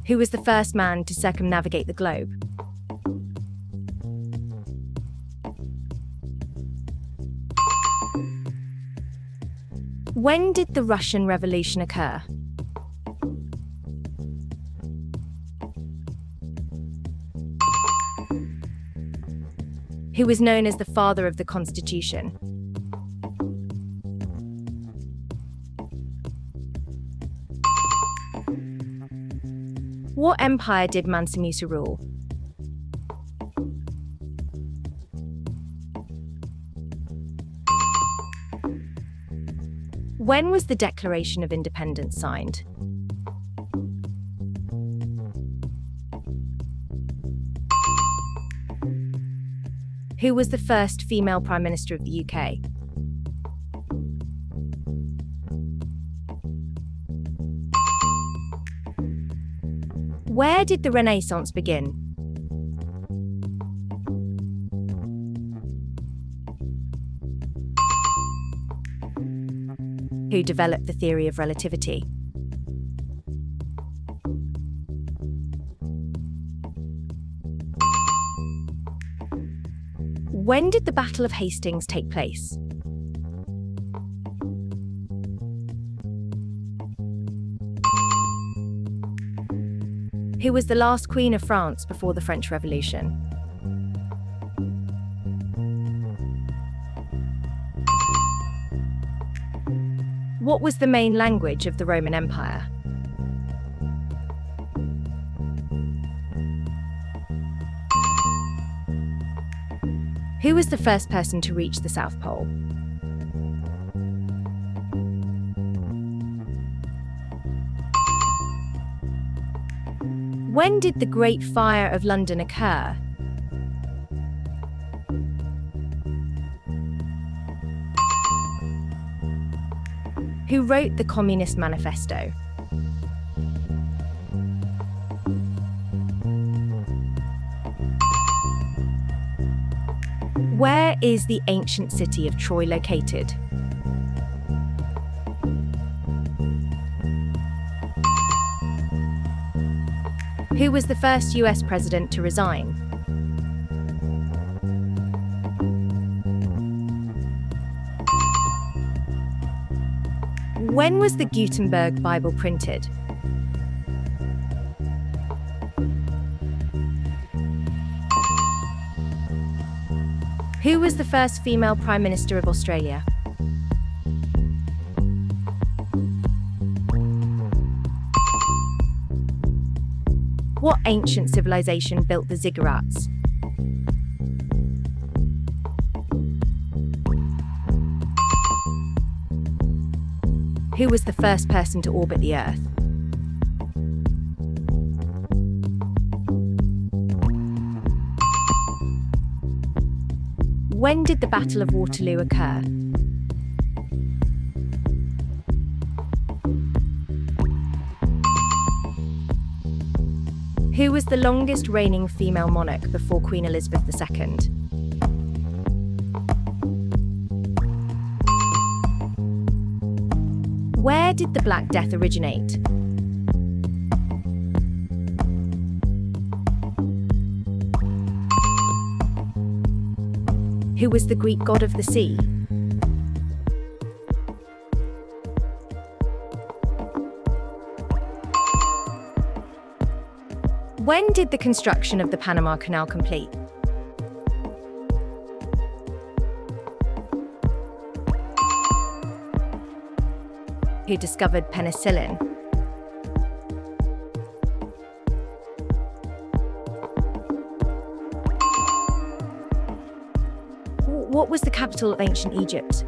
Who was the first man to circumnavigate the globe? When did the Russian Revolution occur? Who was known as the father of the Constitution? What empire did Mansa Musa rule? When was the Declaration of Independence signed? Who was the first female Prime Minister of the UK? Where did the Renaissance begin? Who developed the theory of relativity? When did the Battle of Hastings take place? Who was the last Queen of France before the French Revolution? What was the main language of the Roman Empire? Who was the first person to reach the South Pole? When did the Great Fire of London occur? Who wrote the Communist Manifesto? Where is the ancient city of Troy located? Who was the first US president to resign? When was the Gutenberg Bible printed? Who was the first female Prime Minister of Australia? What ancient civilization built the ziggurats? Who was the first person to orbit the Earth? When did the Battle of Waterloo occur? Who was the longest reigning female monarch before Queen Elizabeth II? Where did the Black Death originate? Who was the Greek god of the sea? When did the construction of the Panama Canal complete? Who discovered penicillin? What was the capital of ancient Egypt?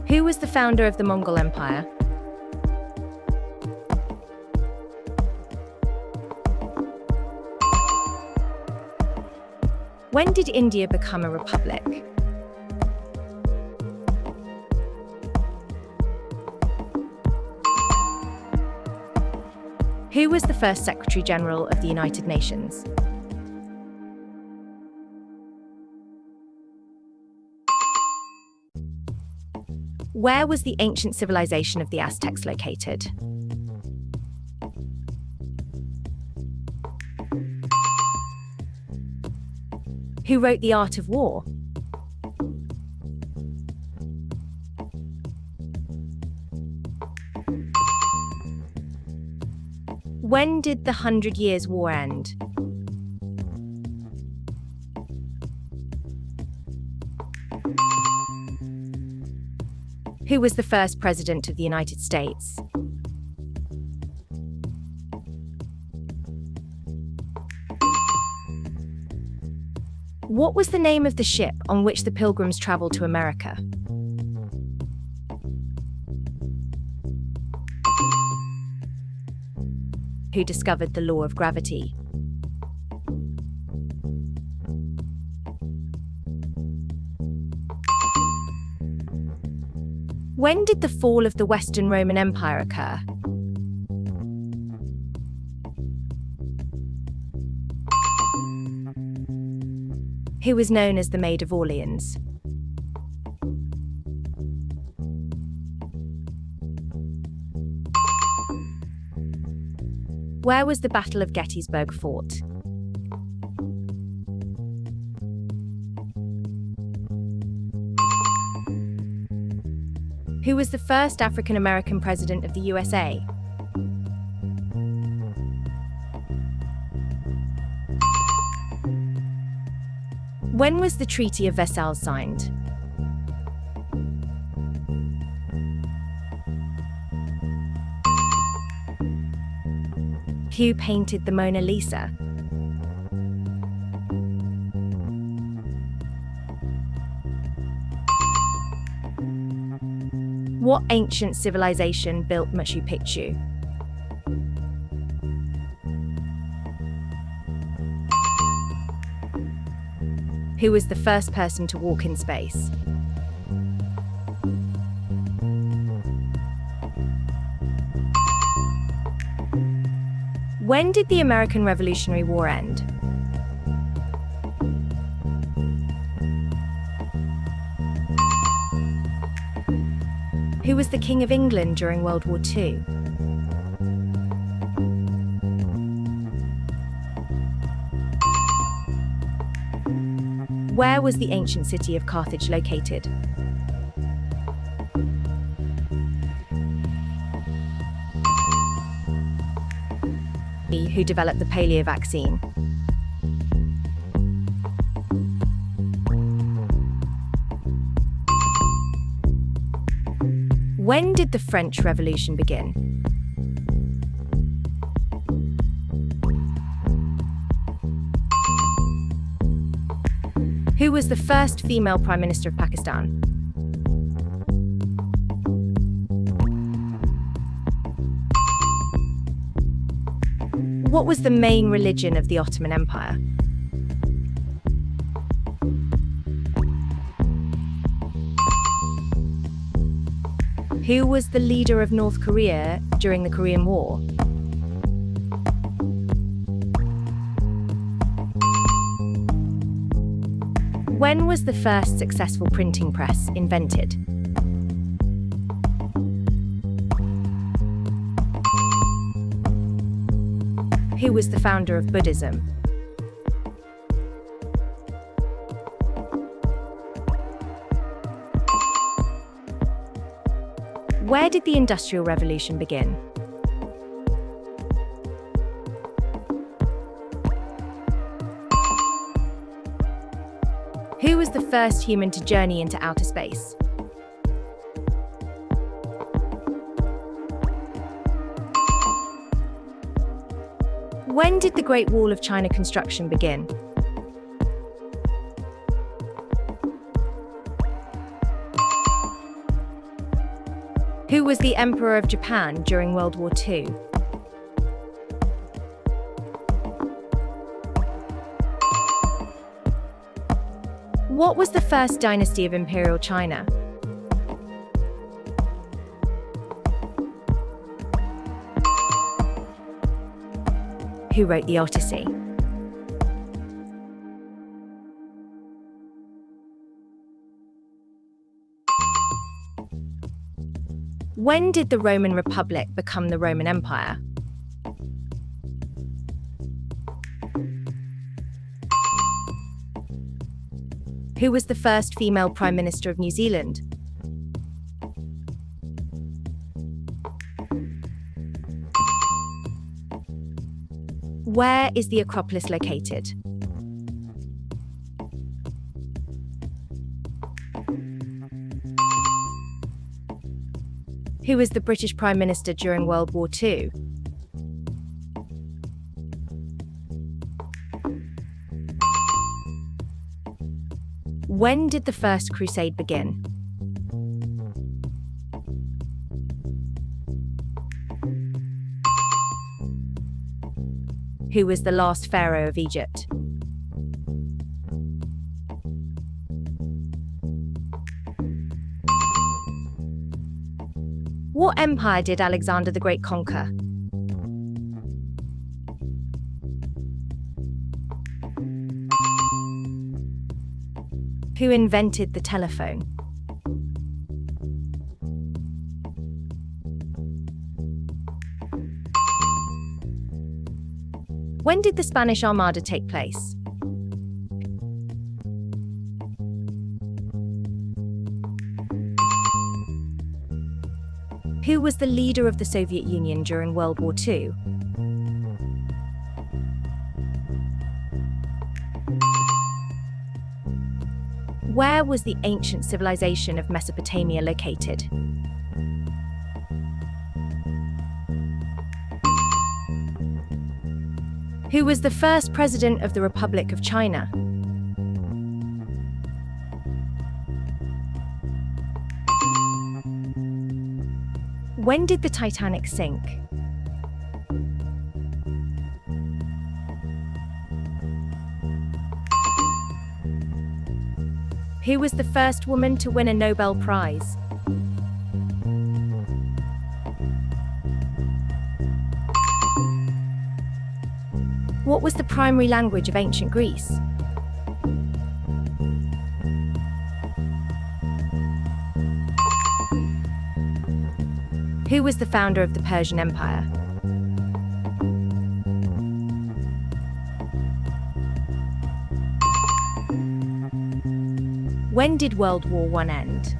Who was the founder of the Mongol Empire? When did India become a republic? Who was the first Secretary General of the United Nations? Where was the ancient civilization of the Aztecs located? Who wrote The Art of War? When did the 100 Years' War end? Who was the first president of the United States? What was the name of the ship on which the Pilgrims traveled to America? Who discovered the law of gravity? When did the fall of the Western Roman Empire occur? Who was known as the Maid of Orleans? Where was the Battle of Gettysburg fought? Who was the first African American president of the USA? When was the Treaty of Versailles signed? Who painted the Mona Lisa? What ancient civilization built Machu Picchu? Who was the first person to walk in space? When did the American Revolutionary War end? Who was the King of England during World War II? Where was the ancient city of Carthage located? Who developed the polio vaccine? When did the French Revolution begin? Who was the first female Prime Minister of Pakistan? What was the main religion of the Ottoman Empire? Who was the leader of North Korea during the Korean War? When was the first successful printing press invented? Who was the founder of Buddhism? Where did the Industrial Revolution begin? Who was the first human to journey into outer space? When did the Great Wall of China construction begin? Who was the Emperor of Japan during World War II? What was the first dynasty of Imperial China? Who wrote the Odyssey? When did the Roman Republic become the Roman Empire? Who was the first female Prime Minister of New Zealand? Where is the Acropolis located? Who was the British Prime Minister during World War II? When did the First Crusade begin? Who was the last pharaoh of Egypt? What empire did Alexander the Great conquer? Who invented the telephone? When did the Spanish Armada take place? Who was the leader of the Soviet Union during World War II? Where was the ancient civilization of Mesopotamia located? Who was the first president of the Republic of China? When did the Titanic sink? Who was the first woman to win a Nobel Prize? What was the primary language of ancient Greece? Who was the founder of the Persian Empire? When did World War I end?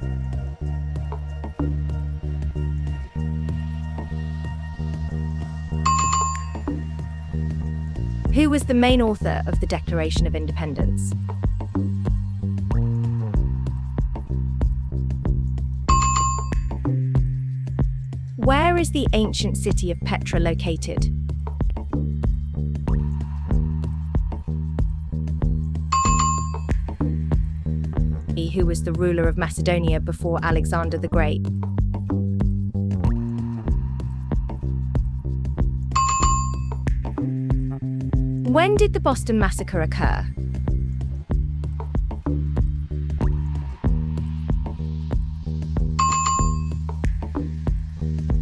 Who was the main author of the Declaration of Independence? Where is the ancient city of Petra located? Who was the ruler of Macedonia before Alexander the Great? When did the Boston Massacre occur?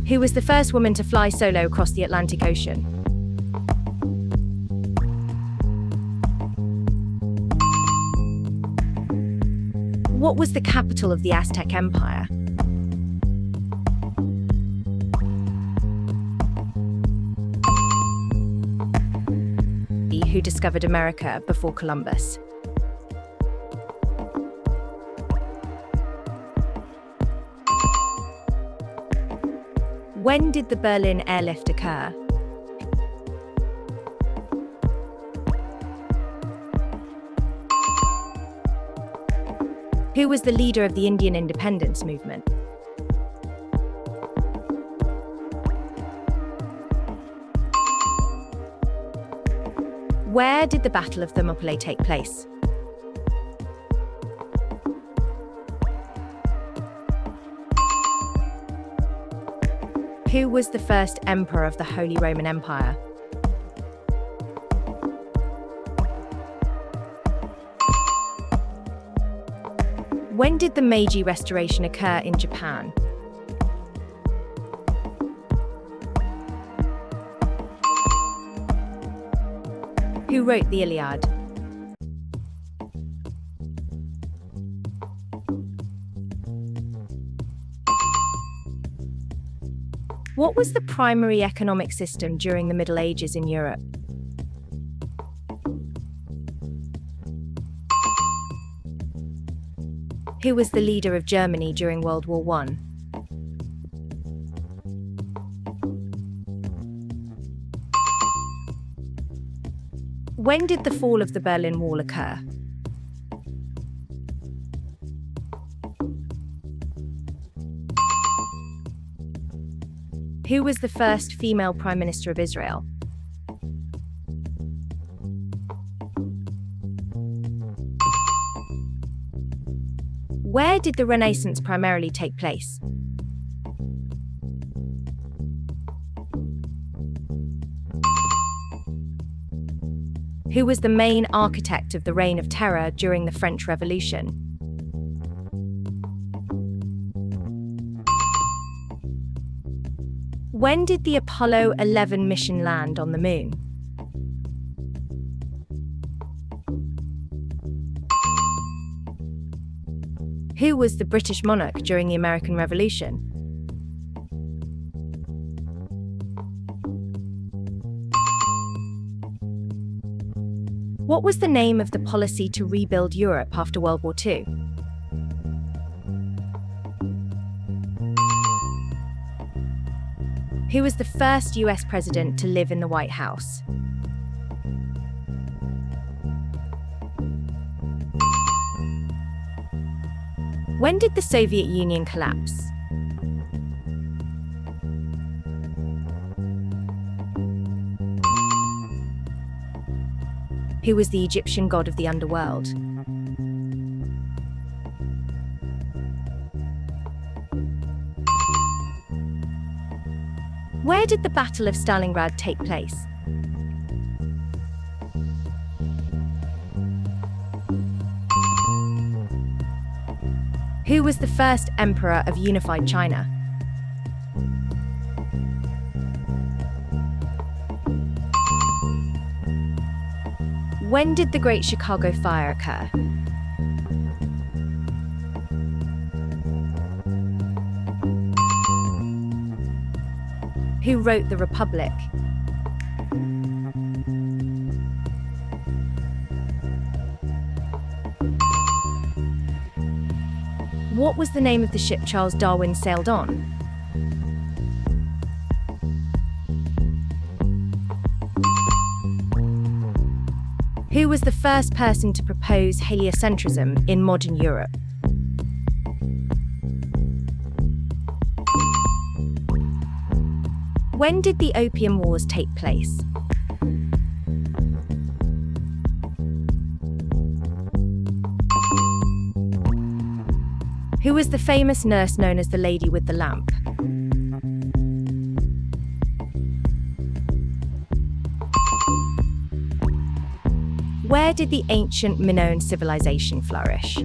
Who was the first woman to fly solo across the Atlantic Ocean? What was the capital of the Aztec Empire? Who discovered America before Columbus? When did the Berlin airlift occur? Who was the leader of the Indian independence movement? Where did the Battle of Thermopylae take place? Who was the first emperor of the Holy Roman Empire? When did the Meiji Restoration occur in Japan? Who wrote the Iliad? What was the primary economic system during the Middle Ages in Europe? Who was the leader of Germany during World War I? When did the fall of the Berlin Wall occur? Who was the first female Prime Minister of Israel? Where did the Renaissance primarily take place? Who was the main architect of the Reign of Terror during the French Revolution? When did the Apollo 11 mission land on the moon? Who was the British monarch during the American Revolution? What was the name of the policy to rebuild Europe after World War II? Who was the first US president to live in the White House? When did the Soviet Union collapse? Who was the Egyptian god of the underworld? Where did the Battle of Stalingrad take place? Who was the first emperor of unified China? When did the Great Chicago Fire occur? Who wrote The Republic? What was the name of the ship Charles Darwin sailed on? Who was the first person to propose heliocentrism in modern Europe? When did the Opium Wars take place? Who was the famous nurse known as the Lady with the Lamp? Where did the ancient Minoan civilization flourish?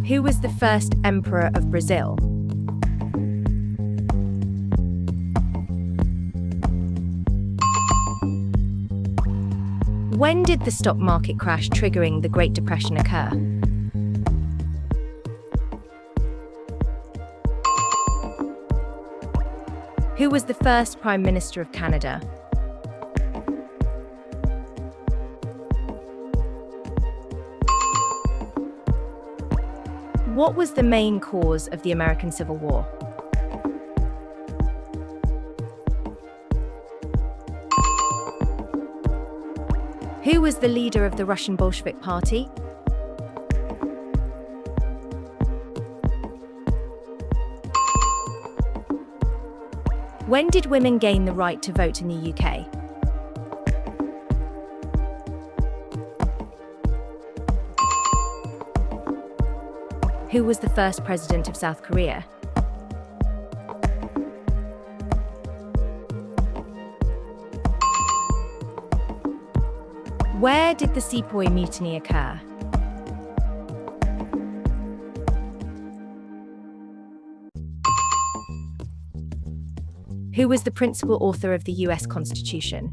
Who was the first emperor of Brazil? When did the stock market crash triggering the Great Depression occur? Who was the first Prime Minister of Canada? What was the main cause of the American Civil War? Who was the leader of the Russian Bolshevik Party? When did women gain the right to vote in the UK? Who was the first president of South Korea? Where did the Sepoy Mutiny occur? Who was the principal author of the US Constitution?